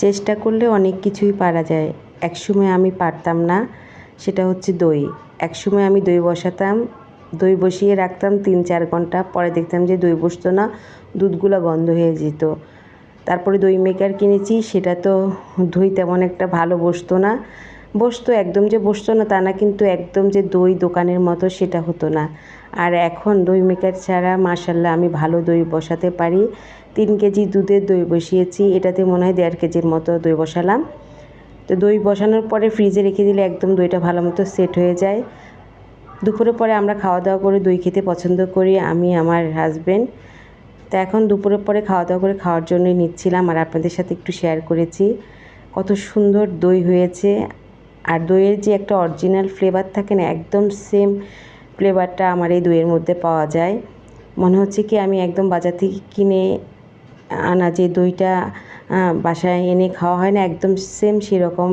চেষ্টা করলে অনেক কিছুই পারা যায়। একসময় আমি পারতাম না, সেটা হচ্ছে দই। একসময় আমি দই বসাতাম, দই বসিয়ে রাখতাম ৩-৪ ঘন্টা, পরে দেখতাম যে দই বসতো না, দুধগুলো গন্ধ হয়ে যেত। তারপরে দই মেকার কিনেছি, সেটা তো দই তেমন একটা ভালো বসতো না। বসতো, একদম যে বসতো না তা না, কিন্তু একদম যে দই দোকানের মতো সেটা হতো না। আর এখন দই মেকার ছাড়া মাশাআল্লাহ আমি ভালো দই বসাতে পারি। ৩ কেজি দুধের দই বসিয়েছি, এটাতে মনে হয় ১.৫ কেজির মতো দই বসালাম। তো দই বসানোর পরে ফ্রিজে রেখে দিলে একদম দইটা ভালো মতো সেট হয়ে যায়। দুপুরে পরে আমরা খাওয়া দাওয়া করে দই খেতে পছন্দ করি, আমি আমার হাজব্যান্ড। তো এখন দুপুরের পরে খাওয়া দাওয়া করে খাওয়ার জন্যই নিচ্ছিলাম, আর আপনাদের সাথে একটু শেয়ার করেছি কত সুন্দর দই হয়েছে। আর দইয়ের যে একটা অরিজিনাল ফ্লেভার থাকে না, একদম সেম ফ্লেভারটা আমার এই দইয়ের মধ্যে পাওয়া যায়। মনে হচ্ছে কি আমি একদম বাজার থেকে কিনে আনা যে দইটা বাসায় এনে খাওয়া হয় না, একদম সেম সেরকম